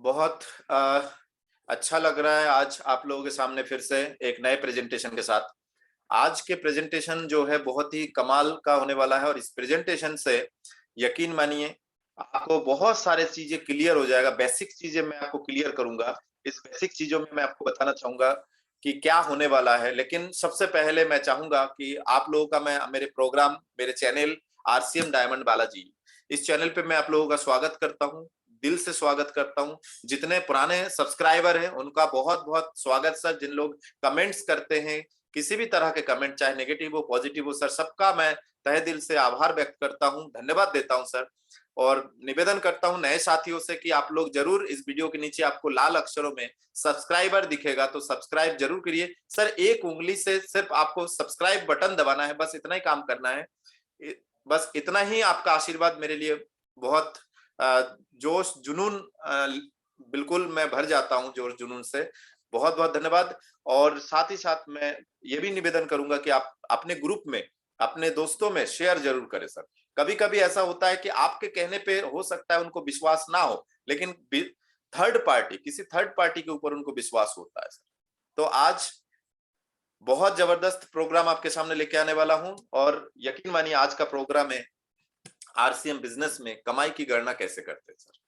बहुत अच्छा लग रहा है आज आप लोगों के सामने फिर से एक नए प्रेजेंटेशन के साथ। आज के प्रेजेंटेशन जो है बहुत ही कमाल का होने वाला है और इस प्रेजेंटेशन से यकीन मानिए आपको बहुत सारे चीजें क्लियर हो जाएगा। बेसिक चीजें मैं आपको क्लियर करूंगा। इस बेसिक चीजों में मैं आपको बताना चाहूंगा कि क्या होने वाला है। लेकिन सबसे पहले मैं चाहूंगा कि आप लोगों का मैं मेरे प्रोग्राम मेरे चैनल आरसीएम डायमंड बालाजी, इस चैनल पे मैं आप लोगों का स्वागत करता हूं, दिल से स्वागत करता हूं। जितने पुराने सब्सक्राइबर हैं उनका बहुत बहुत स्वागत सर। जिन लोग कमेंट्स करते हैं, किसी भी तरह के कमेंट चाहे नेगेटिव हो पॉजिटिव हो, सर सबका मैं तहे दिल से आभार व्यक्त करता हूं, धन्यवाद देता हूं सर। और निवेदन करता हूं नए साथियों से कि आप लोग जरूर इस वीडियो के नीचे आपको लाल अक्षरों में सब्सक्राइबर दिखेगा तो सब्सक्राइब जरूर करिए सर। एक उंगली से सिर्फ आपको सब्सक्राइब बटन दबाना है, बस इतना ही काम करना है। बस इतना ही आपका आशीर्वाद मेरे लिए बहुत जोश जुनून, बिल्कुल मैं भर जाता हूं जोश जुनून से। बहुत बहुत धन्यवाद। और साथ ही साथ मैं ये भी निवेदन करूंगा कि आप अपने ग्रुप में अपने दोस्तों में शेयर जरूर करें सर। कभी कभी ऐसा होता है कि आपके कहने पे हो सकता है उनको विश्वास ना हो, लेकिन किसी थर्ड पार्टी के ऊपर उनको विश्वास होता है सर। तो आज बहुत जबरदस्त प्रोग्राम आपके सामने लेके आने वाला हूं और यकीन मानिए आज का प्रोग्राम है आरसीएम बिजनेस में कमाई की गणना कैसे करते हैं सर।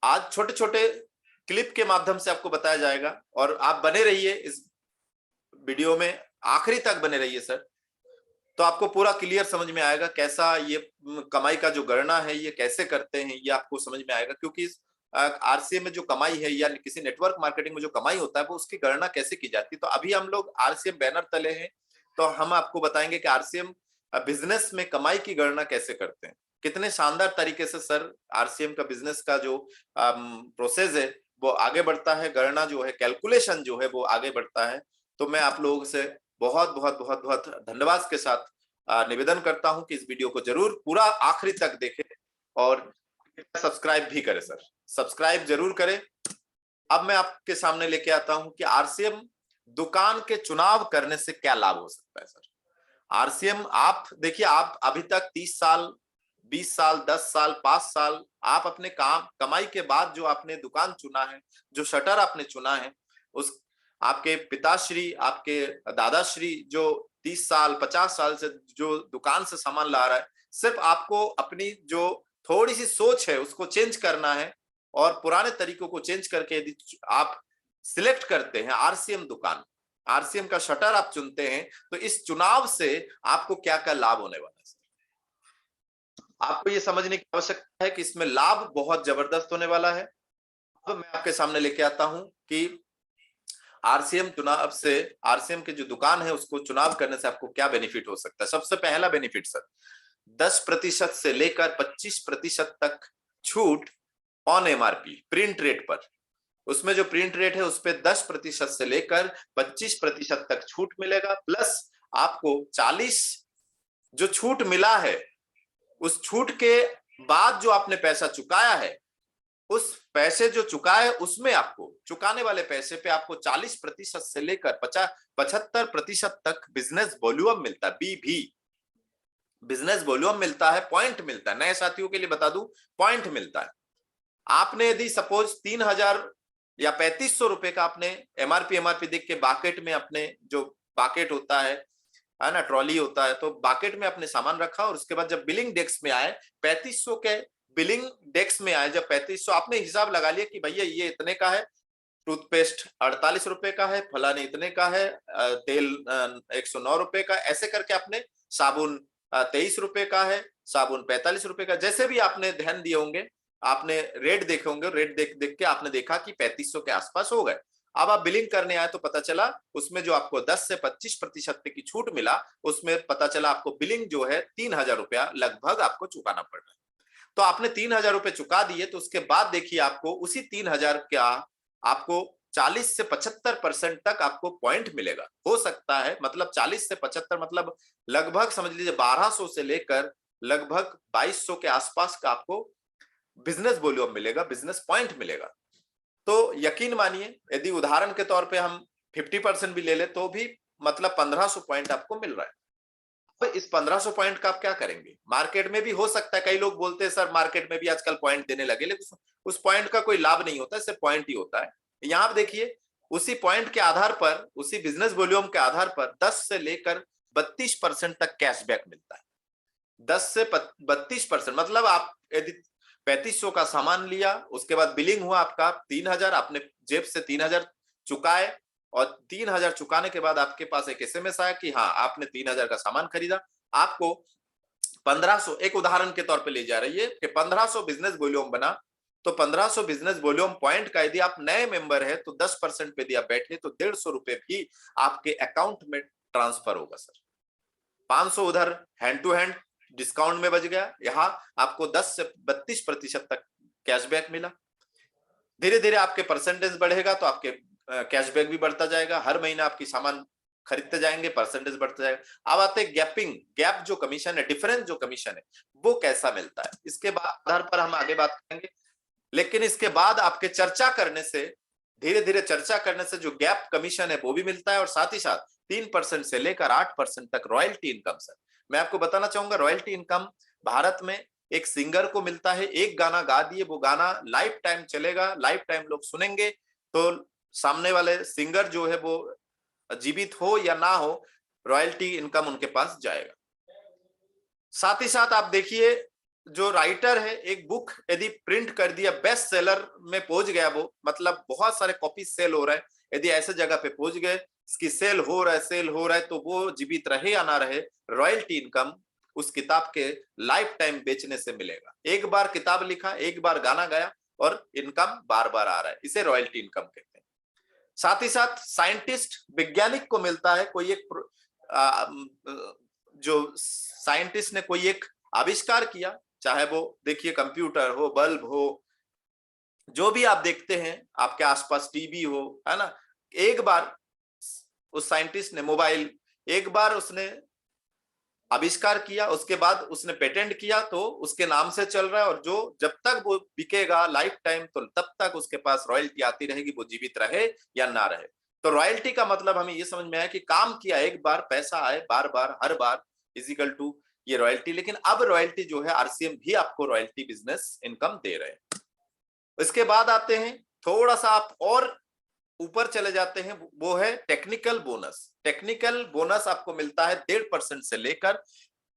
आज छोटे छोटे क्लिप के माध्यम से आपको बताया जाएगा और आप बने रहिए इस वीडियो में, आखिरी तक बने रहिए सर। तो आपको पूरा क्लियर समझ में आएगा कैसा ये कमाई का जो गणना है ये कैसे करते हैं, ये आपको समझ में आएगा। क्योंकि आरसीएम में जो कमाई है या किसी नेटवर्क मार्केटिंग में जो कमाई होता है वो उसकी गणना कैसे की जाती है। तो अभी हम लोग आरसीएम बैनर तले हैं, तो हम आपको बताएंगे कि आरसीएम बिजनेस में कमाई की गणना कैसे करते हैं। कितने शानदार तरीके से सर आरसीएम का बिजनेस का जो प्रोसेस है वो आगे बढ़ता है, गणना जो है कैलकुलेशन जो है वो आगे बढ़ता है। तो मैं आप लोगों से बहुत बहुत बहुत बहुत धन्यवाद के साथ निवेदन करता हूं कि इस वीडियो को जरूर पूरा आखिरी तक देखें और सब्सक्राइब भी करें सर, सब्सक्राइब जरूर करें। अब मैं आपके सामने लेके आता हूं कि आरसीएम दुकान के चुनाव करने से क्या लाभ हो सकता है सर। आरसीएम आप देखिए, आप अभी तक 30 साल 20 साल 10 साल 5 साल आप अपने काम कमाई के बाद जो आपने दुकान चुना है, जो शटर आपने चुना है, उस आपके पिताश्री आपके दादाश्री जो 30 साल 50 साल से जो दुकान से सामान ला रहा है, सिर्फ आपको अपनी जो थोड़ी सी सोच है उसको चेंज करना है। और पुराने तरीकों को चेंज करके यदि आप सिलेक्ट करते हैं आरसीएम दुकान, आरसीएम का शटर आप चुनते हैं, तो इस चुनाव से आपको क्या क्या लाभ होने वाला है। आपको ये समझने की आवश्यकता है कि इसमें लाभ बहुत जबरदस्त होने वाला है। अब मैं आपके सामने लेके आता हूं कि आरसीएम चुनाव से, आरसीएम की जो दुकान है उसको चुनाव करने से आपको क्या बेनिफिट हो सकता है। सबसे पहला बेनिफिट सर, 10% से लेकर 25% तक छूट ऑन एमआरपी प्रिंट रेट पर। उसमें जो प्रिंट रेट है उस पर 10% से लेकर 25% तक छूट मिलेगा। प्लस आपको 40 जो छूट मिला है, उस छूट के बाद जो आपने पैसा चुकाया है, उस पैसे जो चुकाए उसमें आपको चुकाने वाले पैसे पे आपको 40% से लेकर 75% तक बिजनेस वॉल्यूम मिलता है। बीवी बिजनेस वॉल्यूम मिलता है, पॉइंट मिलता है। नए साथियों के लिए बता दूं, पॉइंट मिलता है। आपने यदि सपोज 3000 या 3500 रुपए का आपने एमआरपी देख के बाकेट में, अपने जो बाकेट होता है ना, ट्रॉली होता है, तो बाकेट में अपने सामान रखा और उसके बाद जब बिलिंग डेस्क में आए 3500 के बिलिंग डेस्क में आए, जब 3500 आपने हिसाब लगा लिया कि भैया ये इतने का है, टूथपेस्ट 48 रुपए का है, फलाने इतने का है, तेल 109 रुपए का, ऐसे करके आपने साबुन 23 रुपए का है, साबुन 45 रुपए का, जैसे भी आपने ध्यान दिए होंगे, आपने रेट देखे होंगे, रेट देख देख के आपने देखा कि 3500 के आसपास हो गए। अब आप बिलिंग करने आए तो पता चला उसमें जो आपको 10 से 25% की छूट मिला, उसमें पता चला आपको बिलिंग जो है 3000 रुपया लगभग आपको चुकाना पड़ रहा है। तो आपने 3000 रुपए चुका दिए, तो उसके बाद देखिए आपको उसी 3000 का आपको 40 से 75% तक आपको पॉइंट मिलेगा। हो सकता है, मतलब 40 से 75 मतलब लगभग समझ लीजिए 1200 से लेकर लगभग 2200 के आसपास का आपको बिजनेस वॉल्यूम मिलेगा, बिजनेस पॉइंट मिलेगा। तो यकीन मानिए, यदि उदाहरण के तौर पे हम 50% भी ले ले तो भी मतलब 1500 पॉइंट आपको मिल रहा है। तो इस 1500 पॉइंट का आप क्या करेंगे? मार्केट में भी हो सकता है, कई लोग बोलते हैं सर मार्केट में भी आजकल पॉइंट देने लगे, लेकिन उस पॉइंट का कोई लाभ नहीं होता, सिर्फ पॉइंट ही होता है। यहाँ आप देखिए, उसी पॉइंट के आधार पर, उसी बिजनेस वॉल्यूम के आधार पर 10 से लेकर 32% तक कैशबैक मिलता है। 10 से 32%, मतलब आप यदि 3500 का सामान लिया, उसके बाद बिलिंग हुआ आपका 3000, आपने जेब से 3000 चुकाए, और 3000 चुकाने के बाद आपके पास एक एसएमएस आया कि हाँ आपने 3000 का सामान खरीदा, आपको 1500, एक उदाहरण के तौर पे ले जा रही है कि 1500 बिजनेस वॉल्यूम बना, तो 1500 बिजनेस वॉल्यूम पॉइंट का यदि आप नए मेंबर है तो 10% पे यदि आप बैठे तो 150 रुपए भी आपके अकाउंट में ट्रांसफर होगा सर। 500 उधर हैंड टू हैंड डिस्काउंट में बच गया, यहाँ आपको 10 से 32% तक कैशबैक मिला। धीरे धीरे आपके परसेंटेज बढ़ेगा तो आपके कैशबैक भी बढ़ता जाएगा, हर महीना आपकी सामान खरीदते जाएंगे, परसेंटेज बढ़ता जाएगा। अब आते गैपिंग, गैप जो कमीशन है, डिफरेंस जो कमीशन है, वो कैसा मिलता है, इसके आधार पर हम आगे बात करेंगे। लेकिन इसके बाद आपके चर्चा करने से, धीरे धीरे चर्चा करने से जो गैप कमीशन है वो भी मिलता है, और साथ ही साथ 3% से लेकर 8% तक रॉयल्टी इनकम। सर मैं आपको बताना चाहूंगा, रॉयल्टी इनकम भारत में एक सिंगर को मिलता है, एक गाना गा दिए, वो गाना लाइफ टाइम चलेगा, लाइफ टाइम लोग सुनेंगे, तो सामने वाले सिंगर जो है वो जीवित हो या ना हो, रॉयल्टी इनकम उनके पास जाएगा। साथ ही साथ आप देखिए, जो राइटर है, एक बुक यदि प्रिंट कर दिया, बेस्ट सेलर में पहुंच गया वो, मतलब बहुत सारे कॉपी सेल हो रहा है, यदि ऐसे जगह पे पहुंच गए, इसकी सेल हो रहा है, तो वो जीवित रहे या ना रहे, रॉयल्टी इनकम उस किताब के लाइफ टाइम बेचने से मिलेगा। एक बार किताब लिखा, एक बार गाना गाया, और इनकम बार बार आ रहा है, इसे रॉयल्टी इनकम कहते हैं। साथ ही साथ साइंटिस्ट, वैज्ञानिक को मिलता है, कोई एक जो साइंटिस्ट ने कोई एक आविष्कार किया, चाहे वो देखिए कंप्यूटर हो, बल्ब हो, जो भी आप देखते हैं आपके आसपास, टीवी हो, है ना, एक बार उस साइंटिस्ट ने, मोबाइल, एक बार उसने आविष्कार किया, उसके बाद उसने पेटेंट किया, तो उसके नाम से चल रहा है, और जो जब तक वो बिकेगा लाइफ टाइम, तो तब तक उसके पास रॉयल्टी आती रहेगी, वो जीवित रहे या ना रहे। तो रॉयल्टी का मतलब हमें ये समझ में आया कि काम किया एक बार, पैसा आए बार बार, हर बार, इजिकल टू ये रॉयल्टी। लेकिन अब रॉयल्टी जो है, आरसीएम भी आपको रॉयल्टी बिजनेस इनकम दे रहे हैं। इसके बाद आते हैं, थोड़ा सा आप और ऊपर चले जाते हैं, वो है टेक्निकल बोनस। टेक्निकल बोनस आपको मिलता है 1.5% से लेकर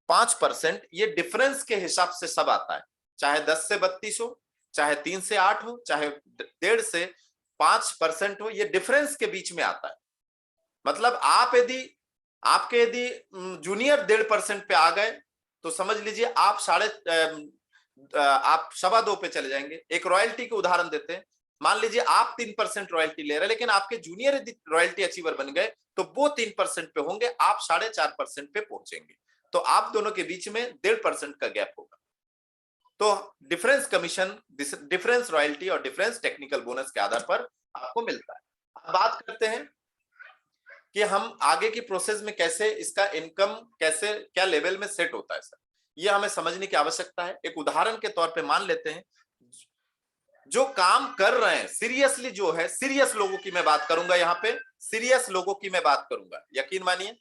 5%, ये डिफरेंस के हिसाब से सब आता है, चाहे 10 से 32 हो, चाहे 3 से 8 हो, चाहे 1.5 से 5% हो, ये डिफरेंस के बीच में आता है। मतलब आप यदि, आपके यदि जूनियर 1.5% पे आ गए, तो समझ लीजिए आप आप 2.25 पे चले जाएंगे। एक रॉयल्टी के उदाहरण देते हैं, मान लीजिए आप 3% रॉयल्टी ले रहे हैं, लेकिन आपके जूनियर यदि रॉयल्टी अचीवर बन गए, तो वो 3% पे होंगे, आप 4.5% पे पहुंचेंगे, तो आप दोनों के बीच में 1.5% का गैप होगा। तो डिफरेंस कमीशन, डिफरेंस रॉयल्टी और डिफरेंस टेक्निकल बोनस के आधार पर आपको मिलता है। अब बात करते हैं कि हम आगे की प्रोसेस में कैसे इसका इनकम, कैसे क्या लेवल में सेट होता है सर, ये हमें समझने की आवश्यकता है। एक उदाहरण के तौर पे मान लेते हैं, जो काम कर रहे हैं सीरियसली, जो है सीरियस लोगों की मैं बात करूंगा, यहाँ पे सीरियस लोगों की मैं बात करूंगा, यकीन मानिए।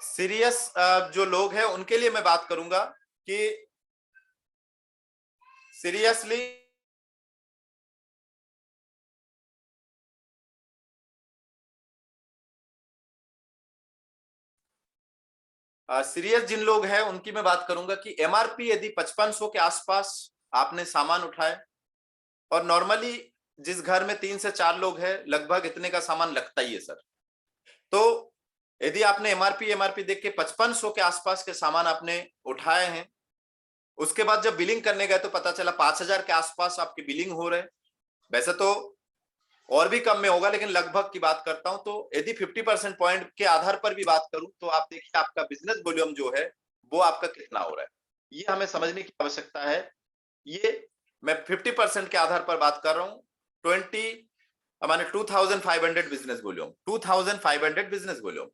सीरियस जो लोग हैं उनके लिए मैं बात करूंगा कि सीरियसली सीरियस जिन लोग हैं उनकी मैं बात करूंगा कि एमआरपी यदि 5500 के आसपास आपने सामान उठाए, और नॉर्मली जिस घर में 3 से 4 लोग हैं, लगभग इतने का सामान लगता ही है सर। तो यदि आपने एमआरपी देख के 5500 के आसपास के सामान आपने उठाए हैं, उसके बाद जब बिलिंग करने गए तो पता चला 5000 के आसपास आपकी बिलिंग हो रहे। वैसे तो और भी कम में होगा, लेकिन लगभग की बात करता हूं। तो यदि 50% पॉइंट के आधार पर भी बात करूं, तो आप देखिए आपका बिजनेस वॉल्यूम जो है वो आपका कितना हो रहा है, ये हमें समझने की आवश्यकता है। ये मैं 50% के आधार पर बात कर रहा हूं। 2500 बिजनेस वॉल्यूम, 2500 बिजनेस वॉल्यूम,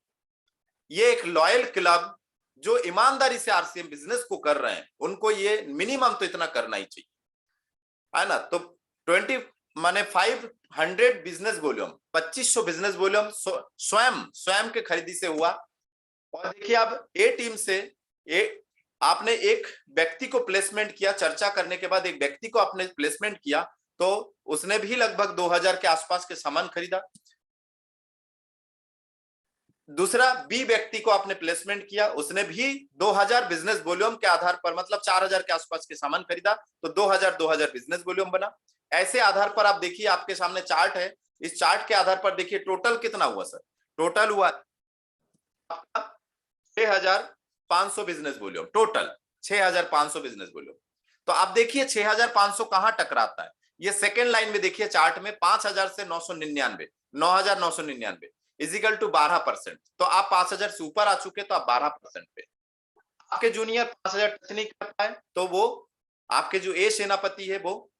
ये एक लॉयल क्लब जो ईमानदारी से आरसीएम बिजनेस को कर रहे हैं, उनको ये मिनिमम तो इतना करना ही चाहिए, है ना। तो 20 माने 500 बिजनेस वॉल्यूम, 2500 बिजनेस वॉल्यूम स्वयं के खरीदी से हुआ। और देखिए अब ए टीम से आपने एक व्यक्ति को प्लेसमेंट किया, चर्चा करने के बाद एक व्यक्ति को आपने प्लेसमेंट किया, तो उसने भी लगभग 2000 के आसपास के सामान खरीदा। दूसरा बी व्यक्ति को आपने प्लेसमेंट किया, उसने भी 2000 बिजनेस वॉल्यूम के आधार पर, मतलब 4000 के आसपास के सामान खरीदा, तो 2000 बिजनेस वॉल्यूम बना। ऐसे आधार पर आप देखिए, आपके सामने चार्ट है, इस चार्ट के आधार पर देखिए टोटल कितना हुआ सर। टोटल हुआ 6500 business volume, total 6500 business volume. तो आप देखिए 6500 कहां टकराता है, ये सेकेंड लाइन में देखिए चार्ट में 5000 से 999, 9999 इजिकल टू 12%। तो आप 5000 से ऊपर आ चुके तो आप 12% पे। आपके जूनियर 5000 टच नहीं कर पाए तो वो आपके जो ए सेनापति है वो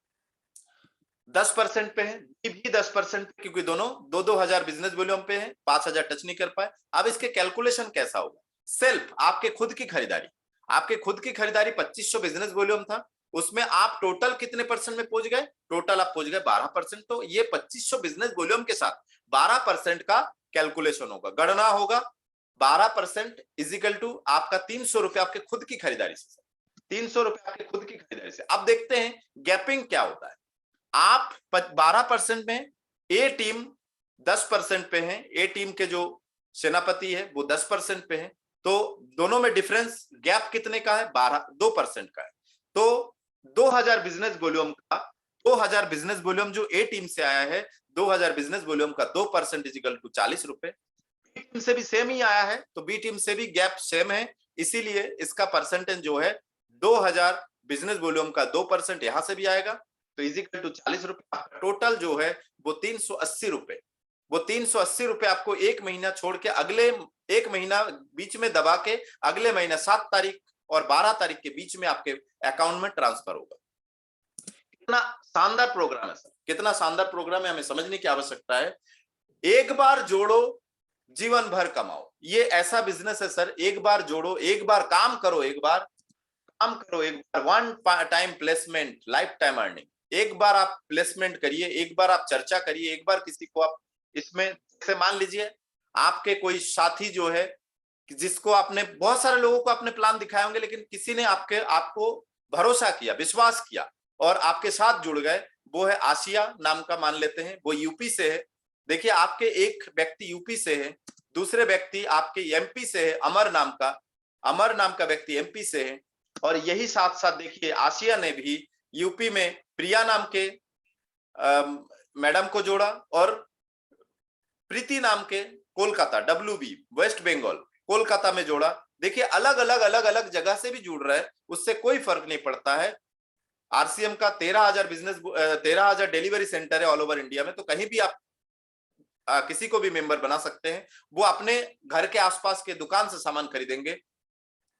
10% पे है, भी 10% पे, क्योंकि दोनों 2-2000 बिजनेस वॉल्यूम पे है, 5000 टच नहीं कर पाए। अब इसके कैलकुलेशन कैसा होगा? सेल्फ आपके खुद की खरीदारी, आपके खुद की खरीदारी 2500 बिजनेस वॉल्यूम था, उसमें आप टोटल कितने परसेंट में पहुंच गए? टोटल आप पहुंच गए 12%। तो ये 2500 बिजनेस वॉल्यूम के साथ 12% का कैलकुलेशन होगा, गणना होगा। 12% इजिकल टू आपका 300 रुपए आपके खुद की खरीदारी से, 300 रुपए आपके खुद की खरीदारी से। अब देखते हैं गैपिंग क्या होता है। आप 12% में, ए टीम 10% पे है, ए टीम के जो सेनापति है वो 10% पे है, तो दोनों में डिफरेंस गैप कितने का है? 2% का है। तो 2000 बिजनेस वॉल्यूम का, 2000 बिजनेस वॉल्यूम जो ए टीम से आया है, 2000 बिजनेस वॉल्यूम का 2% इजिकल टू 40 रुपए। बी टीम से भी सेम ही आया है, तो बी टीम से भी गैप सेम है, इसीलिए इसका परसेंटेज जो है 2000 बिजनेस वॉल्यूम का 2% यहां से भी आएगा, तो इजिकल टू 40 रुपए। टोटल जो है वो 380 रुपए, वो 380 रुपए आपको एक महीना छोड़ के, अगले एक महीना बीच में दबा के, अगले महीना 7 तारीख और 12 तारीख के बीच में आपके अकाउंट में ट्रांसफर होगा। कितना शानदार प्रोग्राम है सर, कितना शानदार प्रोग्राम है, हमें समझने की आवश्यकता है। एक बार जोड़ो जीवन भर कमाओ, ये ऐसा बिजनेस है सर, एक बार जोड़ो, एक बार काम करो, एक बार काम करो, एक बार one time placement, life time earning. एक बार आप प्लेसमेंट करिए, एक बार आप चर्चा करिए, एक बार किसी को आप इसमें, जैसे मान लीजिए आपके कोई साथी जो है, जिसको आपने, बहुत सारे लोगों को आपने प्लान दिखाए होंगे, लेकिन किसी ने आपको भरोसा किया, विश्वास किया और आपके साथ जुड़ गए, वो है आसिया नाम का, मान लेते हैं वो यूपी से है। देखिए आपके एक व्यक्ति यूपी से है, दूसरे व्यक्ति आपके एमपी से है, अमर नाम का व्यक्ति एमपी से है, और यही साथ साथ देखिए आसिया ने भी यूपी में प्रिया नाम के मैडम को जोड़ा, और प्रीति नाम के कोलकाता, WB वेस्ट बंगाल कोलकाता में जोड़ा। देखिए अलग अलग जगह से भी जुड़ रहा है, उससे कोई फर्क नहीं पड़ता है। आरसीएम का 13,000 डिलीवरी सेंटर है ऑल ओवर इंडिया में, तो कहीं भी आप किसी को भी मेंबर बना सकते हैं। वो अपने घर के आसपास के दुकान से सामान खरीदेंगे,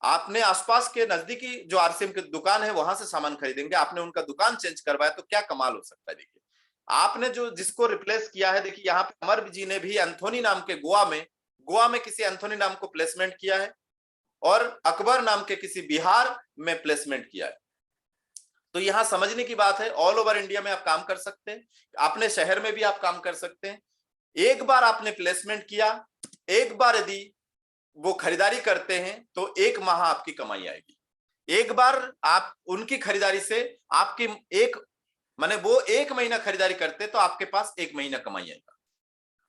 आपने आसपास के नजदीकी जो आरसीएम की दुकान है वहां से सामान खरीदेंगे। आपने उनका दुकान चेंज करवाया तो क्या कमाल हो सकता है। देखिए आपने जो जिसको रिप्लेस किया है, देखिए यहाँ पे अमर जी ने भी एंथोनी नाम के गोवा में किसी एंथोनी नाम को प्लेसमेंट किया है, और अकबर नाम के किसी बिहार में प्लेसमेंट किया है। तो यहाँ समझने की बात है, ऑल ओवर इंडिया में आप काम कर सकते हैं, अपने शहर में भी आप काम कर सकते हैं। एक बार आपने प्लेसमेंट किया, एक बार यदि वो खरीदारी करते हैं तो एक माह आपकी कमाई आएगी। एक बार आप उनकी खरीदारी से आपकी माने वो एक महीना खरीदारी करते तो आपके पास एक महीना कमाई आएगा।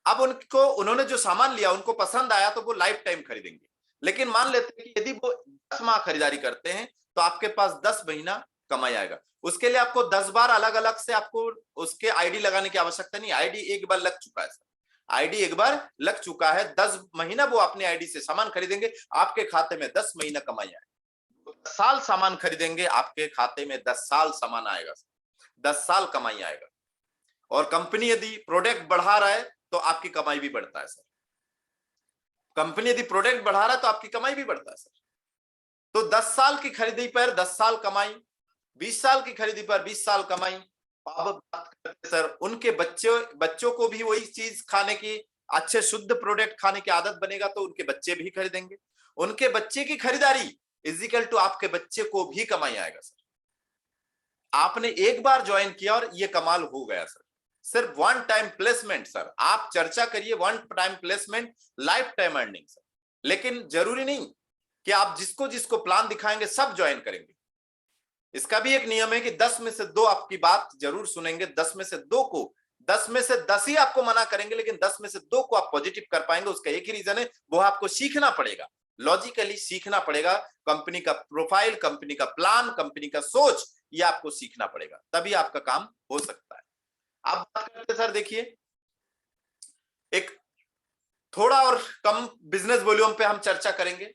अब उन्होंने जो सामान लिया उनको पसंद आया तो वो लाइफ टाइम खरीदेंगे, लेकिन मान लेते हैं कि यदि वो 10 माह खरीदारी करते हैं तो आपके पास 10 महीना कमाई आएगा। उसके लिए आपको 10 बार अलग अलग से आपको उसके आईडी लगाने की आवश्यकता नहीं, आईडी एक बार लग चुका है सर, आईडी एक बार लग चुका है। 10 महीना वो अपने आईडी से सामान खरीदेंगे, आपके खाते में 10 महीना कमाई आएगा। 10 साल सामान खरीदेंगे, आपके खाते में 10 साल सामान आएगा, 10 साल कमाई आएगा। और कंपनी यदि प्रोडक्ट बढ़ा रहा है तो आपकी कमाई भी बढ़ता है सर, कंपनी यदि प्रोडक्ट बढ़ा रहा है तो आपकी कमाई भी बढ़ता है सर। तो 10 साल की खरीदी पर 10 साल कमाई, 20 साल की खरीदी पर 20 साल कमाई। अब बात करते सर उनके बच्चों को भी वही चीज खाने की, अच्छे शुद्ध प्रोडक्ट खाने की आदत बनेगा तो उनके बच्चे भी खरीदेंगे, उनके बच्चे की खरीदारी इजिकल टू आपके बच्चे को भी कमाई आएगा सर। आपने एक बार ज्वाइन किया और ये कमाल हो गया सर। सिर्फ वन टाइम प्लेसमेंट सर, आप चर्चा करिए, one time placement, life time earning sir. लेकिन जरूरी नहीं कि आप जिसको जिसको प्लान दिखाएंगे सब ज्वाइन करेंगे। इसका भी एक नियम है कि 10 में से 2 आपकी बात जरूर सुनेंगे, 10 में से 2 को, 10 में से 10 ही आपको मना करेंगे, लेकिन 10 में से 2 को आप पॉजिटिव कर पाएंगे। उसका एक ही रीजन है, वो आपको सीखना पड़ेगा, लॉजिकली सीखना पड़ेगा। कंपनी का प्रोफाइल, कंपनी का प्लान, कंपनी का सोच, ये आपको सीखना पड़ेगा, तभी आपका काम हो सकता है। आप बात करते सर, देखिए एक थोड़ा और कम बिजनेस वॉल्यूम पे हम चर्चा करेंगे।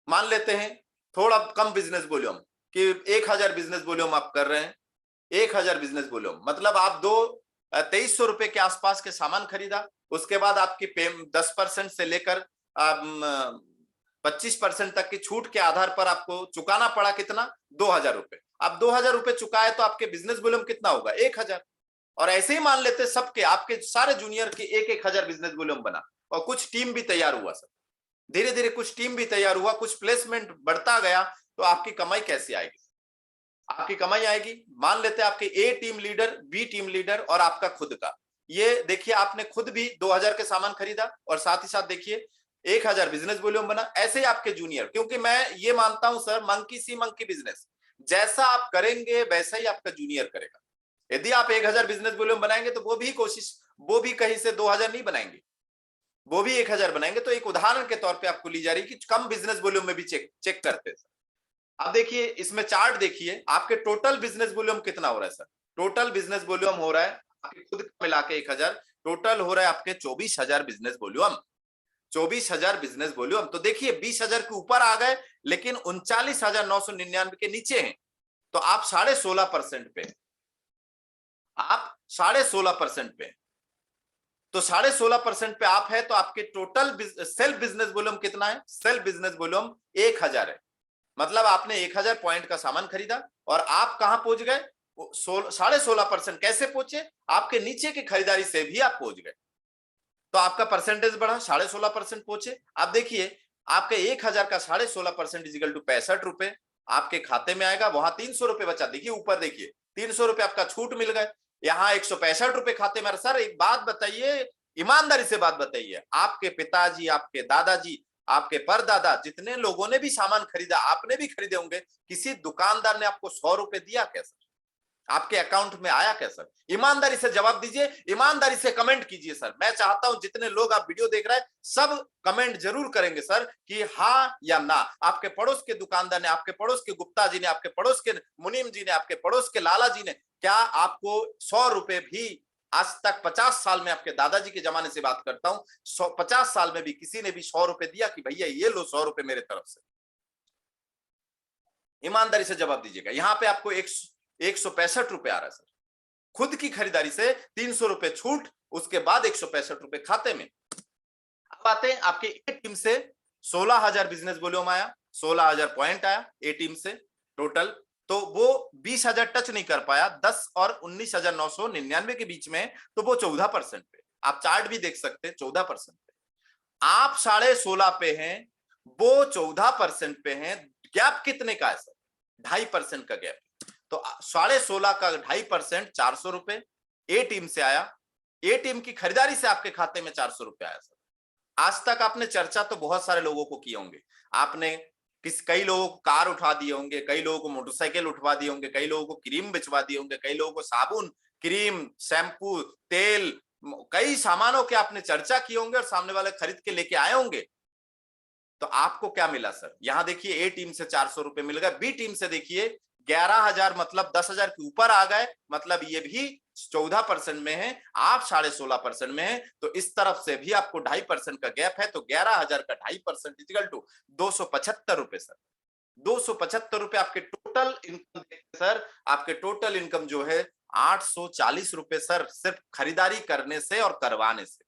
मान लेते हैं थोड़ा कम बिजनेस वॉल्यूम कि 1000 बिजनेस वॉल्यूम आप कर रहे हैं। 1000 बिजनेस वॉल्यूम मतलब आप 2300 रुपए के आसपास के सामान खरीदा, उसके बाद आपकी 10% से लेकर 25% तक की छूट के आधार पर आपको चुकाना पड़ा कितना, 2000 रुपए। आप 2000 रुपए चुकाए तो आपके बिजनेस वॉल्यूम कितना होगा, 1000। और ऐसे ही मान लेते सबके, आपके सारे जूनियर के 1000 बिजनेस वॉल्यूम बना, और कुछ टीम भी तैयार हुआ सर, धीरे धीरे कुछ टीम भी तैयार हुआ, कुछ प्लेसमेंट बढ़ता गया, तो आपकी कमाई कैसे आएगी? आपकी कमाई आएगी, मान लेते हैं आपके a team leader, b team leader और आपका खुद का। ये देखिए आपने खुद भी 2000 के सामान खरीदा और साथ ही साथ देखिए 1000 बिजनेस वॉल्यूम बना। ऐसे ही आपके जूनियर, क्योंकि मैं ये मानता हूं सर, मंकी सी मंकी बिजनेस, जैसा आप करेंगे वैसा ही आपका जूनियर करेगा। यदि आप 1000 बिजनेस वॉल्यूम बनाएंगे तो वो भी कहीं से 2000 नहीं बनाएंगे, वो भी 1000 बनाएंगे। तो एक उदाहरण के तौर पे आपको ली जा रही है कि कम बिजनेस वॉल्यूम में भी चेक करते हैं। अब देखिए इसमें चार्ट देखिए, आपके टोटल बिजनेस वॉल्यूम कितना हो रहा है सर। टोटल बिजनेस वॉल्यूम हो रहा है आपके खुद मिला के 1000, टोटल हो रहा है आपके 24000 बिजनेस वॉल्यूम। 24000 बिजनेस वॉल्यूम, तो देखिए 20000 के ऊपर आ गए, लेकिन 39999 के नीचे हैं। तो आप 16.5% पे, आप 16.5% पे, तो 16.5% पे आप है, तो आपके टोटल सेल्फ बिजनेस वॉल्यूम कितना है? सेल्फ बिजनेस वॉल्यूम 1000 है। मतलब आपने 1000 पॉइंट का सामान खरीदा और आप कहां पहुंच गए? 16.5%। कैसे पहुंचे? आपके नीचे की खरीदारी से भी आप पहुंच गए, तो आपका परसेंटेज बढ़ा, 16.5% पहुंचे। आप देखिए आपके 1000 का 16.5% इजिकल टू 65 रुपए आपके खाते में आएगा। वहां 300 रुपए बचा, देखिए ऊपर देखिए 300 रुपए आपका छूट मिल गए, यहाँ 165 रुपए खाते में। सर एक बात बताइए, ईमानदारी से बात बताइए, आपके पिताजी, आपके दादाजी, आपके परदादा, जितने लोगों ने भी सामान खरीदा, आपने भी खरीदे होंगे, किसी दुकानदार ने आपको 100 रुपए दिया क्या सर? आपके अकाउंट में आया क्या सर? ईमानदारी से जवाब दीजिए, ईमानदारी से कमेंट कीजिए सर। मैं चाहता हूं जितने लोग आप वीडियो देख रहे हैं सब कमेंट जरूर करेंगे सर कि हाँ या ना। आपके पड़ोस के दुकानदार ने, आपके पड़ोस के गुप्ता जी ने, आपके पड़ोस के मुनीम जी ने, आपके पड़ोस के लाला जी ने क्या आपको 100 रुपए भी आज तक 50 साल में, आपके दादाजी के जमाने से बात करता हूं, 50 साल में भी किसी ने भी 100 रुपए दिया कि भैया ये लो 100 रुपए मेरे तरफ से? ईमानदारी से जवाब दीजिएगा। यहां पे आपको 165 रुपए आ रहा है सर, खुद की खरीदारी से 300 रुपए छूट, उसके बाद 165 रुपए खाते में। अब आते हैं आपके ए टीम से 16000 बिजनेस वॉल्यूम आया, 16000 पॉइंट आया ए टीम से टोटल, तो वो 20000 टच नहीं कर पाया, 10 और 19999 के बीच में, तो वो 14% पे। आप चार्ट भी देख सकते हैं, 14% पे। आप 16.5 पे हैं, वो 14% पे हैं। गैप कितने का है सर? 2.5% का गैप। तो 16.5 का 2.5%, 400 रुपए ए टीम से आया। ए टीम की खरीदारी से आपके खाते में 400 रुपए आया सर। आज तक आपने चर्चा तो बहुत सारे लोगों को किए होंगे, आपने कई लोगों को कार उठा दिए होंगे, कई लोगों को मोटरसाइकिल उठवा दिए होंगे, कई लोगों को क्रीम बिचवा दिए होंगे, कई लोगों को साबुन, क्रीम, शैम्पू, तेल, कई सामानों की आपने चर्चा की होंगे और सामने वाले खरीद के लेके आए होंगे। तो आपको क्या मिला सर? यहां देखिए ए टीम से 400 रुपए मिल गए, बी टीम से देखिए 11000, मतलब 10000 के ऊपर आ गए, मतलब ये भी 14% में है, आप 16.5% में है। तो इस तरफ से भी आपको 2.5% का गैप है, तो 11000 का 2.5% इक्वल टू 275 रुपए सर। 275 रुपए आपके टोटल इनकम सर। आपके टोटल इनकम जो है 840 रुपए सर, सिर्फ खरीदारी करने से और करवाने से।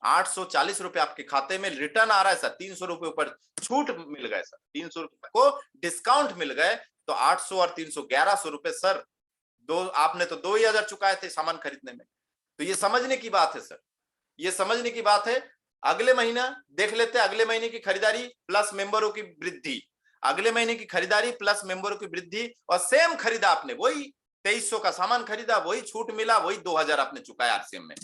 840 रुपए आपके खाते में रिटर्न आ रहा है सर। 300 रुपए ऊपर छूट मिल गए सर, 300 रुपए को डिस्काउंट मिल गए, तो 800 और 300 1100 रुपए सर। आपने तो 2000 चुकाए थे सामान खरीदने में। तो ये समझने की बात है सर, ये समझने की बात है। अगले महीना देख लेते हैं, अगले महीने की खरीदारी प्लस मेंबरों की वृद्धि। अगले महीने की खरीदारी प्लस मेंबरों की वृद्धि और सेम खरीदा आपने, वही 2300 का सामान खरीदा, वही छूट मिला, वही 2000 आपने चुकाया आरसीएम में।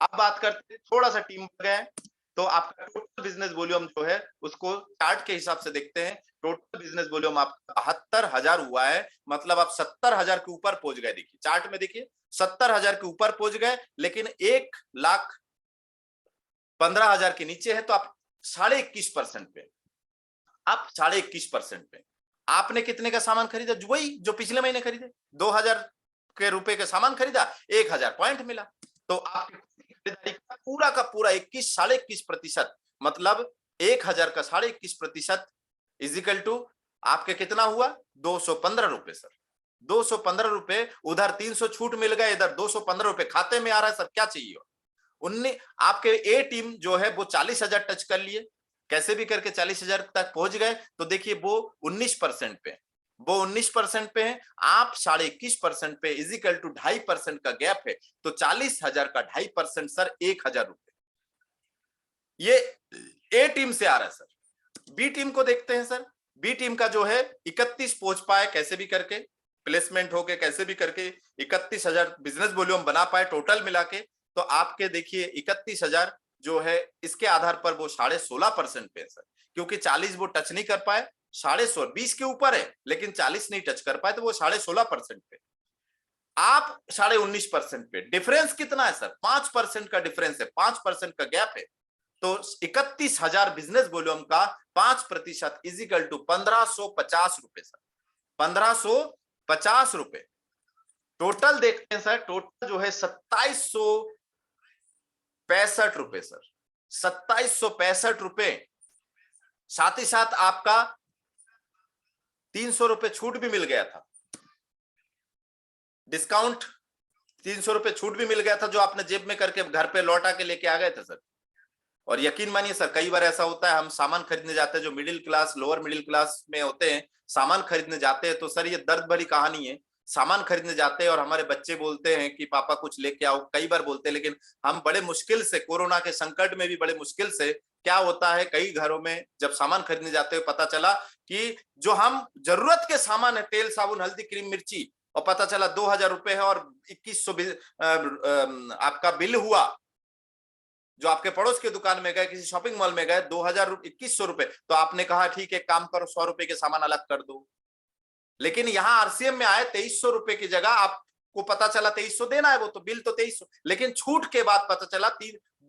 अब बात करते हैं, थोड़ा सा टीम बढ़ गया है, तो आपका टोटल बिजनेस वॉल्यूम जो है उसको चार्ट के हिसाब से देखते हैं। टोटल बिजनेस वॉल्यूम आपका 72,000 हुआ है, मतलब आप 70,000 के ऊपर पहुंच गए। देखिए चार्ट में, देखिए 70,000 के ऊपर पहुंच गए, लेकिन 1,15,000 के नीचे है, तो आप 21.5% पे, आप 21.5% पे। आपने कितने का सामान खरीदा? वही जो पिछले महीने खरीदे, 2,000 के रुपए का सामान खरीदा, 1,000 पॉइंट मिला। तो आपकी खरीदारी का पूरा 21.5%, मतलब 1,000 का 21.5% इजिकल टू आपके कितना हुआ? 215 रुपए सर। 215 रुपए, उधर 300 छूट मिल गए, इधर 215 रुपए खाते में आ रहा है सर, क्या चाहिए? आपके ए टीम जो है वो 40,000 टच कर लिए, कैसे भी करके 40,000 तक पहुंच गए। तो देखिए वो 19% पे, वो 19% पे है, आप 21.5% पे, इजिकल टू 2.5% का गैप है। तो 40,000 का 2.5% सर 1,000 रुपए, ये ए टीम से आ रहा है सर। बी टीम को देखते हैं सर। बी टीम का जो है 31 पहुंच पाए, कैसे भी करके प्लेसमेंट होके, कैसे भी करके 31,000 बिजनेस वॉल्यूम बना पाए टोटल मिला के। तो आपके देखिए 31,000 जो है, इसके आधार पर वो 16.5% पे है सर, क्योंकि 40 वो टच नहीं कर पाए, 16.5, 20 के ऊपर है लेकिन 40 नहीं टच कर पाए, तो वो 16.5% पे। आप 19.5% पे। डिफरेंस कितना है सर? 5% का डिफरेंस है, 5% का गैप है। तो 31,000 बिजनेस वॉल्यूम का 5% इजिकल टू 1,550 रुपए सर, 1,550 रुपए। टोटल देखते हैं सर, टोटल जो है 2,765 रुपए सर, 2,765 रुपए। साथ ही साथ आपका 300 रुपए छूट भी मिल गया था, डिस्काउंट 300 रुपए छूट भी मिल गया था, जो आपने जेब में करके घर पे लौटा के लेके आ गए थे सर। और यकीन मानिए सर, कई बार ऐसा होता है, हम सामान खरीदने जाते हैं, जो middle class, lower middle class में होते हैं, सामान खरीदने जाते हैं, तो सर ये दर्द भरी कहानी है। सामान खरीदने जाते हैं और हमारे बच्चे बोलते हैं कि पापा कुछ लेके आओ, कई बार बोलते हैं, लेकिन हम बड़े मुश्किल से, कोरोना के संकट में भी बड़े मुश्किल से, क्या होता है कई घरों में जब सामान खरीदने जाते हैं, पता चला कि जो हम जरूरत के सामान है, तेल, साबुन, हल्दी, क्रीम, मिर्ची, और पता चला 2,000 रुपए है और 2,100 आपका बिल हुआ। जो आपके पड़ोस के दुकान में गए, किसी शॉपिंग मॉल में गए, 2,000 2,100 रुपए, तो आपने कहा ठीक है, काम करो, 100 रुपए के सामान अलग कर दो। लेकिन यहाँ आरसीएम में आए 2,300 रुपए की जगह आपको पता चला 2,300 देना है, वो तो बिल तो 2,300, लेकिन छूट के बाद पता चला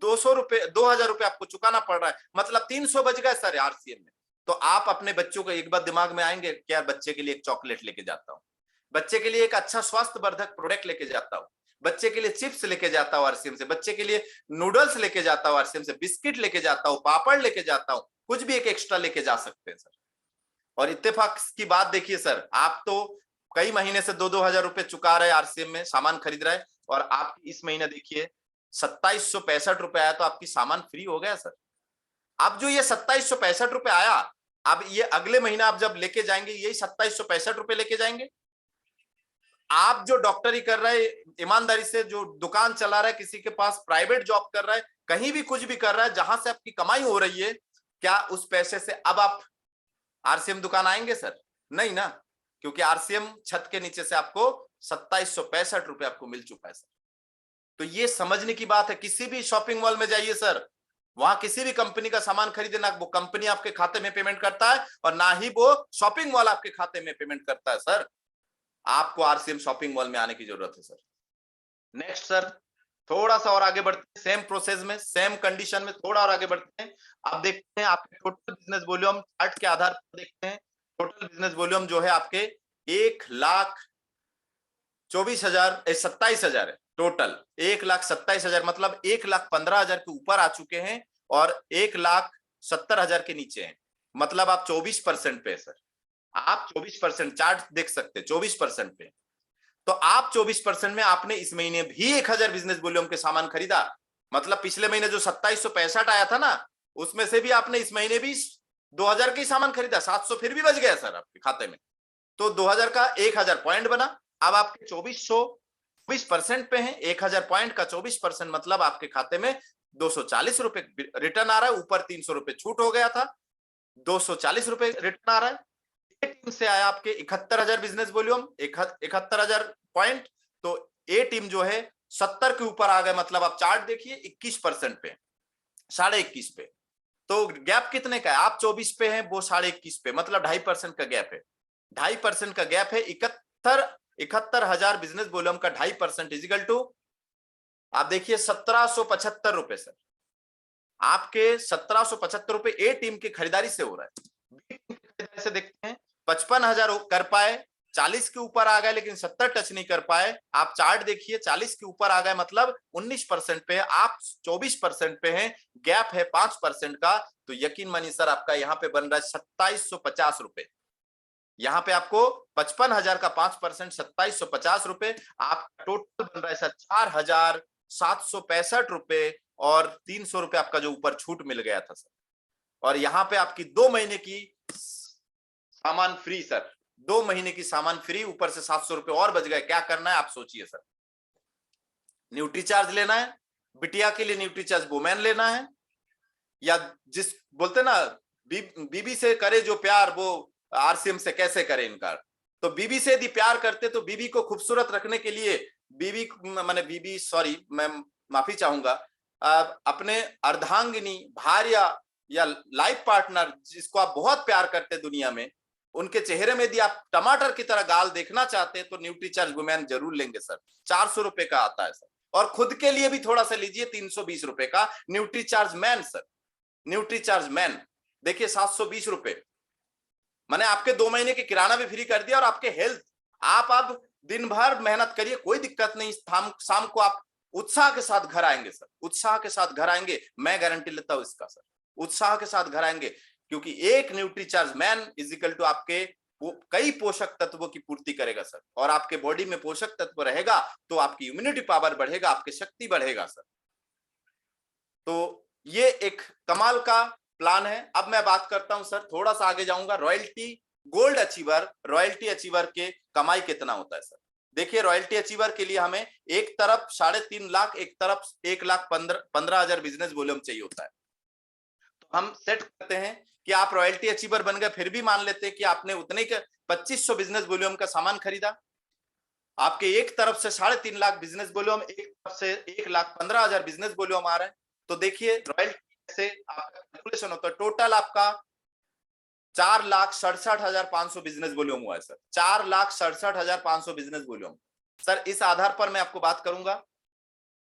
200 रुपए, 2,000 रुपए आपको चुकाना पड़ रहा है, मतलब 300 बच गए सर आरसीएम में। तो आप अपने बच्चों को एक बार दिमाग में आएंगे, क्या बच्चे के लिए एक चॉकलेट लेके जाता हूँ, बच्चे के लिए एक अच्छा स्वास्थ्य वर्धक प्रोडक्ट लेके जाता हूँ, बच्चे के लिए चिप्स लेके जाता हूँ आरसीएम से, बच्चे के लिए नूडल्स लेके जाता हूँ आरसीएम से, बिस्किट लेके जाता हूँ, पापड़ लेके जाता हूँ, कुछ भी एक एक्स्ट्रा लेके जा सकते हैं सर। और इत्तेफाक की बात देखिए सर, आप तो कई महीने से 2-2 हजार रुपए चुका रहे आरसीएम में, सामान खरीद रहे, और आप इस महीने देखिए 2,765 रुपए आया, तो आपकी सामान फ्री हो गया सर। अब जो ये 2,765 रुपए आया, अब ये अगले महीना आप जब लेके जाएंगे, यही 2,765 रुपए लेके जाएंगे। आप जो डॉक्टरी कर रहे हैं, ईमानदारी से जो दुकान चला रहा है, किसी के पास प्राइवेट जॉब कर रहा है, कहीं भी कुछ भी कर रहा है, जहां से आपकी कमाई हो रही है, क्या उस पैसे से अब आप आरसीएम दुकान आएंगे सर? नहीं ना, क्योंकि आरसीएम छत के नीचे से आपको 2,765 रुपए आपको मिल चुका है सर। तो ये समझने की बात है। किसी भी शॉपिंग मॉल में जाइए सर, वहां किसी भी कंपनी का सामान खरीदे, ना वो कंपनी आपके खाते में पेमेंट करता है और ना ही वो शॉपिंग मॉल आपके खाते में पेमेंट करता है सर। आपको आरसीएम शॉपिंग मॉल में आने की जरूरत है सर। नेक्स्ट सर, थोड़ा सा और आगे बढ़ते हैं, सेम प्रोसेस में, सेम कंडीशन में थोड़ा और आगे बढ़ते हैं। आप देखते हैं आपके टोटल बिजनेस वॉल्यूम चार्ट के आधार पर देखते हैं, टोटल बिजनेस वॉल्यूम जो है आपके 1,27,000 है टोटल, 1,27,000, मतलब 1,15,000 के ऊपर आ चुके हैं और 1,70,000 के नीचे हैं, मतलब आप 24% पे सर। आप 24%, चार्ट देख सकते हैं, 24% पे। तो आप 24% में आपने इस महीने भी 1,000 बिजनेस वॉल्यूम के सामान खरीदा, मतलब पिछले महीने जो 2,765 आया था ना, उसमें से भी आपने इस महीने भी 2,000 के सामान खरीदा, 700 फिर भी बच गया सर आपके खाते में। तो 2,000 का 1,000 पॉइंट बना। अब आपके 24% पे हैं, 1,000 पॉइंट का 24%, मतलब आपके खाते में 240 रुपए रिटर्न आ रहा है, ऊपर 300 रुपए छूट हो गया था, 240 रुपए रिटर्न आ रहा है। टीम से आया आपके 71,000 बिजनेस वॉल्यूम, 71,000 पॉइंट। तो ए टीम जो है 70 के ऊपर आ गए, मतलब आप चार्ट देखिए 21% पे, 21.5 पे। तो गैप कितने का है? आप 24 पे हैं, वो 21.5 पे, मतलब 2.5% का गैप है। 2.5% का गैप है। 71,000 बिजनेस वॉल्यूम का 2.5% इजिकल टू, आप देखिए 1775 रुपए सर। आपके 1775 रुपए ए टीम की खरीदारी से हो रहा है। बी टीम की खरीदारी से देखते हैं, 55,000 कर पाए, 40 के ऊपर आ गए, लेकिन 70 टच नहीं कर पाए। आप चार्ट देखिए, 40 के ऊपर आ गए, मतलब 19% पे, आप 24% पे हैं, गैप है 5% का। तो यकीन मानिए सर, आपका यहाँ पे बन रहा है 2750 रुपए। यहाँ पे आपको 55,000 का 5%, 2750 रुपए, आपका टोटल बन रहा है सर 4,765 रुपए, और 300 रुपए आपका जो ऊपर छूट मिल गया था सर। और यहाँ पे आपकी 2 महीने की सामान फ्री सर, 2 महीने की सामान फ्री, ऊपर से 700 रुपए और बच गए। क्या करना है आप सोचिए सर। न्यूट्री चार्ज लेना है, बिटिया के लिए न्यूट्री चार्ज वुमेन लेना है, या जिस बोलते ना बीबी से करे जो प्यार, वो आरसीएम से कैसे करे इनकार। तो बीबी से यदि प्यार करते तो बीबी को खूबसूरत रखने के लिए बीबी सॉरी, मैं माफी चाहूंगा, अपने अर्धांगिनी, भार्या या लाइफ पार्टनर जिसको आप बहुत प्यार करते दुनिया में, उनके चेहरे में यदि आप टमाटर की तरह गाल देखना चाहते हैं तो न्यूट्री चार्ज वुमेन जरूर लेंगे सर। 400 रुपए का आता है सर। और खुद के लिए भी थोड़ा सा लीजिए, 320 रुपए का nutri charge man sir. Nutri charge man देखिए 720 रुपए, मैंने आपके 2 महीने के किराना भी फ्री कर दिया। और आपके हेल्थ, आप अब दिन भर मेहनत करिए, कोई दिक्कत नहीं, शाम को आप उत्साह के साथ घर आएंगे सर, उत्साह के साथ घर आएंगे, मैं गारंटी लेता हूं इसका सर, उत्साह के साथ घर आएंगे। क्योंकि एक Nutricharge man equal to आपके कई पोषक तत्वों की पूर्ति करेगा सर। और आपके बॉडी में पोषक तत्व रहेगा तो आपकी इम्यूनिटी पावर बढ़ेगा, आपकी शक्ति बढ़ेगा सर। तो ये एक कमाल का प्लान है। अब मैं बात करता हूं सर, थोड़ा सा आगे जाऊंगा, royalty gold achiever, royalty achiever के कमाई कितना होता है सर। देखिए रॉयल्टी अचीवर के लिए हमें एक तरफ 3.5 लाख, एक तरफ 1,15,000 बिजनेस वॉल्यूम चाहिए होता है। तो हम सेट करते हैं कि आप रॉयल्टी अचीवर बन गए, फिर भी मान लेते हैं कि आपने उतने के 2500 बिजनेस वॉल्यूम का सामान खरीदा। आपके एक तरफ से 3.5 लाख बिजनेस वॉल्यूम, एक तरफ से 1,15,000 बिजनेस वॉल्यूम आ रहा है। तो देखिए रॉयल्टी से आपका कैलकुलेशन होता है, टोटल आपका 4,67,500 बिजनेस वॉल्यूम हुआ है सर। 4,67,500 business volume sir. इस आधार पर मैं आपको बात करूंगा,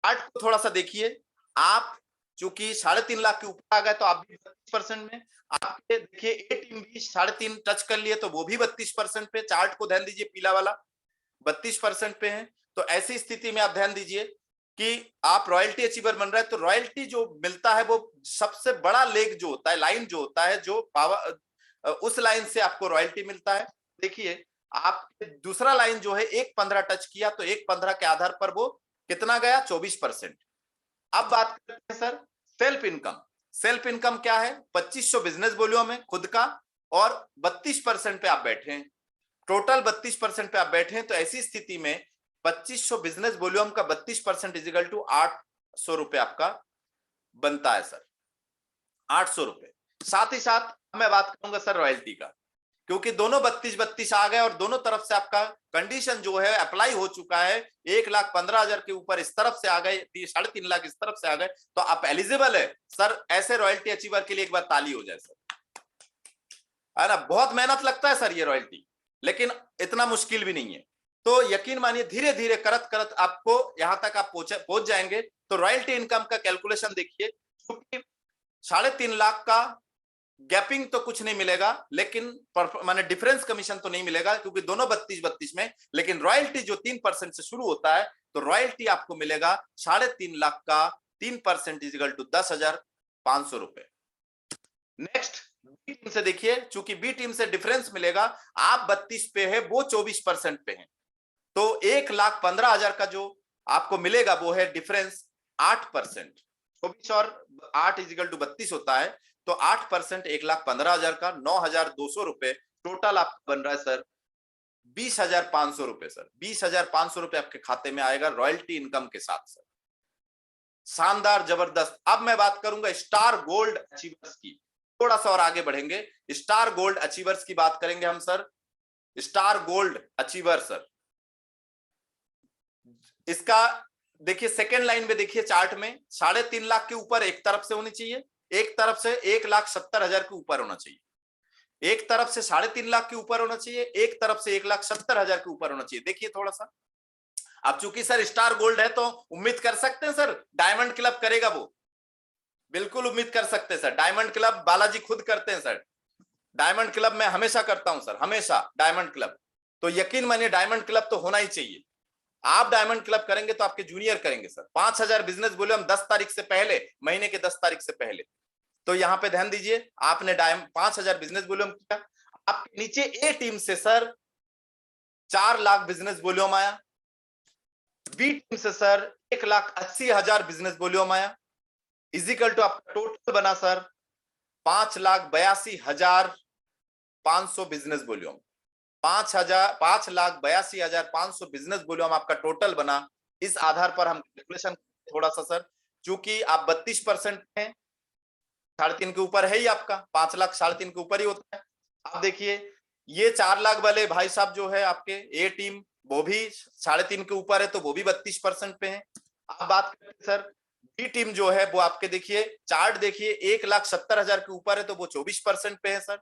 चार्ट को थोड़ा सा देखिए। आप चूंकि 3.5 लाख के ऊपर आ गए तो आप भी 32% में, आपके देखिए ए टीम भी 3.5 टच कर लिए तो वो भी 32% पे। चार्ट को ध्यान दीजिए, पीला वाला 32% पे है। तो ऐसी स्थिति में आप ध्यान दीजिए कि आप रॉयल्टी अचीवर बन रहे हैं, तो रॉयल्टी जो मिलता है वो सबसे बड़ा लेग जो होता है, लाइन जो होता है, जो पावर, उस लाइन से आपको रॉयल्टी मिलता है। देखिए आप दूसरा लाइन जो है 1.15 टच किया तो 1.15 के आधार पर वो कितना गया, 24%। अब बात करते हैं sir self income. Self income क्या है? 2500 बिजनेस वॉल्यूम है खुद का, और 32% पे आप बैठे हैं, टोटल 32% पे आप बैठे हैं। तो ऐसी स्थिति में 2500 बिजनेस वॉल्यूम का 32% इजिकल टू 800 रुपए आपका बनता है सर, 800 रुपए। साथ ही साथ मैं बात करूंगा सर रॉयल्टी का, क्योंकि दोनों 32-32 आ गए और दोनों तरफ से आपका कंडीशन जो है अप्लाई हो चुका है। 1,15,000 के ऊपर इस तरफ से आ गए, 3.5 लाख इस तरफ से आ गए, तो आप एलिजिबल है सर। ऐसे रॉयल्टी अचीवर के लिए एक बार ताली हो जाए सर, है ना। बहुत मेहनत लगता है सर ये रॉयल्टी, लेकिन इतना मुश्किल भी नहीं है। तो यकीन मानिए धीरे धीरे करत करत आपको यहां तक आप पहुंच जाएंगे। तो रॉयल्टी इनकम का कैलकुलेशन देखिए, क्योंकि 3.5 लाख का गैपिंग तो कुछ नहीं मिलेगा, लेकिन माने डिफरेंस कमीशन तो नहीं मिलेगा, क्योंकि दोनों 32-32 में। लेकिन रॉयल्टी जो 3% से शुरू होता है, तो रॉयल्टी आपको मिलेगा 3.5 लाख का 3% इजिकल टू 10,500 रुपए। नेक्स्ट बी टीम से देखिए, चूंकि बी टीम से डिफरेंस मिलेगा, आप 32 पे है, वो 24% पे है, तो 1,15,000 का जो आपको मिलेगा वो है डिफरेंस 8%। 24 और 8 इजिकल टू 32 होता है, तो 8% 1,15,000 का 9,200 रुपए, टोटल आपका बन रहा है सर 20,500 रुपए सर। 20,500 रुपए आपके खाते में आएगा रॉयल्टी इनकम के साथ सर। शानदार, जबरदस्त। अब मैं बात करूंगा स्टार गोल्ड अचीवर्स की। थोड़ा सा और आगे बढ़ेंगे, स्टार गोल्ड अचीवर्स की बात करेंगे हम sir. Star gold achiever sir, इसका देखिए सेकेंड लाइन में देखिए चार्ट में 3.5 लाख के ऊपर एक तरफ से होनी चाहिए, एक तरफ से 1,70,000 के ऊपर होना चाहिए, एक तरफ से 3.5 लाख के ऊपर होना चाहिए, एक तरफ से 1,70,000 के ऊपर होना चाहिए। देखिए थोड़ा सा, अब चूंकि सर स्टार गोल्ड है तो उम्मीद कर सकते हैं सर डायमंड क्लब करेगा, वो बिल्कुल उम्मीद कर सकते हैं सर। डायमंड क्लब बालाजी खुद करते हैं सर, डायमंड क्लब मैं हमेशा करता हूं सर, हमेशा डायमंड क्लब, तो यकीन मानिए डायमंड क्लब तो होना ही चाहिए। आप डायमंड क्लब करेंगे तो आपके जूनियर करेंगे सर। 5,000 बिजनेस वॉल्यूम 10 तारीख से पहले, महीने के 10 तारीख से पहले, तो यहां पे ध्यान दीजिए, आपने 5,000 बिजनेस वॉल्यूम किया, आपके नीचे ए टीम से सर 4 लाख बिजनेस वॉल्यूम आया, बी टीम से सर 1,80,000 बिजनेस वॉल्यूम आया, इजिकल टू आपका टोटल बना sir 5,82,500 business volume. 5,82,500 business volume आपका टोटल बना। इस आधार पर हम कैलकुलेशन थोड़ा सा सर, चूंकि आप 32% हैं, 3.5 के ऊपर है ही आपका, 5 लाख 3.5 के ऊपर ही होता है। आप देखिए ये 4 लाख वाले भाई साहब जो है आपके ए टीम, वो भी 3.5 के ऊपर है, तो वो भी 32% पे है। आप बात करते हैं सर बी टीम जो है वो आपके देखिए चार्ट देखिए 1,70,000 के ऊपर है, तो वो 24% पे है सर।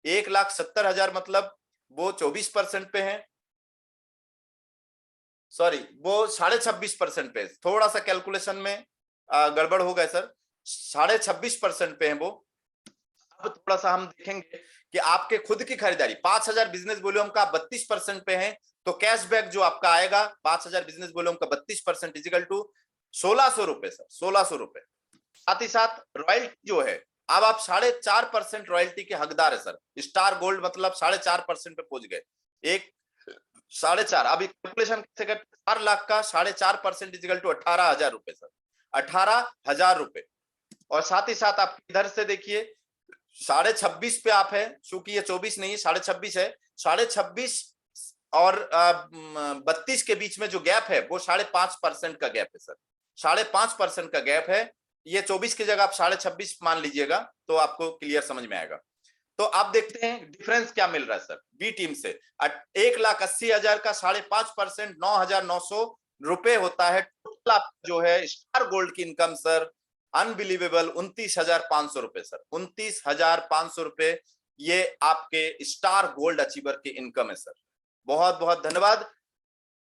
1,70,000 मतलब वो 24% पे है, सॉरी वो 26.5% पे है, थोड़ा सा कैलकुलेशन में गड़बड़ हो गए सर, 26.5% पे है वो। अब थोड़ा सा हम देखेंगे कि आपके खुद की खरीदारी 5,000 बिजनेस वॉल्यूम का 32% पे है, तो कैशबैक जो आपका आएगा 5,000 बिजनेस वॉल्यूम का 32% इजिकल टू 1,600 रुपए सर, 1,600 रुपए। साथ ही साथ रॉयल्टी जो है, अब आप 4.5% रॉयल्टी के हकदार है सर। स्टार गोल्ड मतलब 4.5% पे पहुंच गए, एक 4.5, अभी कैलकुलेशन कैसे करते, 4 लाख का 4.5% इजिकल टू 18,000 रुपए सर, 18,000 रुपए। और साथ ही साथ आप इधर से देखिए 26.5 पे आप है, चूंकि ये 24 नहीं है 26.5 है, 26.5 और 32 के बीच में जो गैप है वो 5.5% का गैप है सर, 5.5% का गैप है। ये 24 की जगह आप 26.5 मान लीजिएगा तो आपको क्लियर समझ में आएगा। तो आप देखते हैं डिफरेंस क्या मिल रहा है सर बी टीम से, 1,80,000 का 5.5% 9,900 रुपए होता है टोटल। आप जो है स्टार गोल्ड की इनकम सर अनबिलीवेबल 29,500 रुपए सर, 29,500 रुपए ये आपके स्टार गोल्ड अचीवर की इनकम है सर। बहुत बहुत धन्यवाद।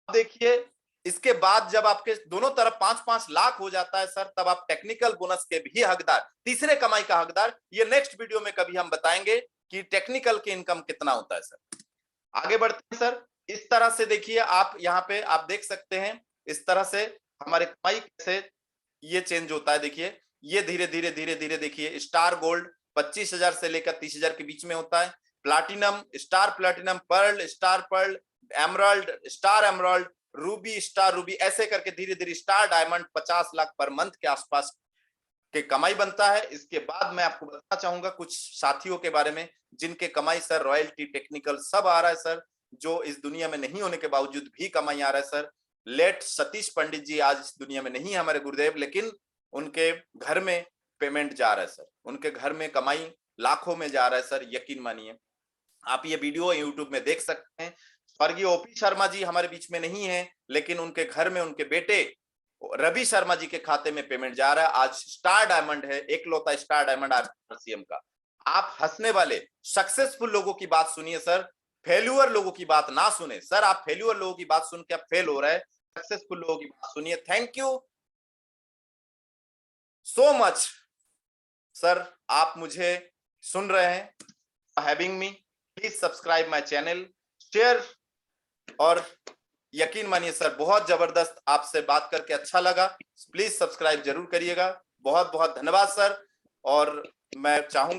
देखिए इसके बाद जब आपके दोनों तरफ 5-5 लाख हो जाता है सर, तब आप टेक्निकल बोनस के भी हकदार, तीसरे कमाई का हकदार। ये नेक्स्ट वीडियो में कभी हम बताएंगे कि टेक्निकल की इनकम कितना होता है सर। आगे बढ़ते हैं सर, इस तरह से देखिए आप यहाँ पे आप देख सकते हैं इस तरह से हमारे कमाई कैसे ये चेंज होता है। देखिए ये धीरे धीरे धीरे धीरे देखिए स्टार गोल्ड 25,000 से लेकर 30,000 के बीच में होता है, platinum, star platinum, pearl, star pearl, emerald, star emerald, ruby, star ruby, ऐसे करके धीरे धीरे star diamond 50 lakh per month के आसपास के कमाई बनता है। इसके बाद मैं आपको बताना चाहूंगा कुछ साथियों के बारे में जिनके कमाई सर रॉयल्टी टेक्निकल सब आ रहा है सर, जो इस दुनिया में नहीं होने के बावजूद भी कमाई आ रहा है सर। लेट सतीश पंडित जी आज इस दुनिया में नहीं है हमारे गुरुदेव, लेकिन उनके घर में पेमेंट जा रहा है सर, उनके घर में कमाई लाखों में जा रहा है सर, यकीन मानिए। आप ये वीडियो यूट्यूब में देख सकते हैं। स्वर्गीय ओपी शर्मा जी हमारे बीच में नहीं है, लेकिन उनके घर में उनके बेटे रवि शर्मा जी के खाते में पेमेंट जा रहा है। आज स्टार डायमंड है, एकलौता स्टार डायमंड आरसीएम का। आप हंसने वाले सक्सेसफुल लोगों की बात सुनिए सर, फेल्यूअर लोगों की बात ना सुने सर। आप फेल्यूअर लोगों की बात सुन के आप फेल हो रहे हैं, सक्सेसफुल लोगों की बात सुनिए। Thank you so much sir, आप मुझे सुन रहे हैं। Having me, please subscribe my channel, share, और यकीन मानिए सर बहुत जबरदस्त आपसे बात करके अच्छा लगा। प्लीज सब्सक्राइब जरूर करिएगा। बहुत बहुत धन्यवाद सर। और मैं चाहूंगा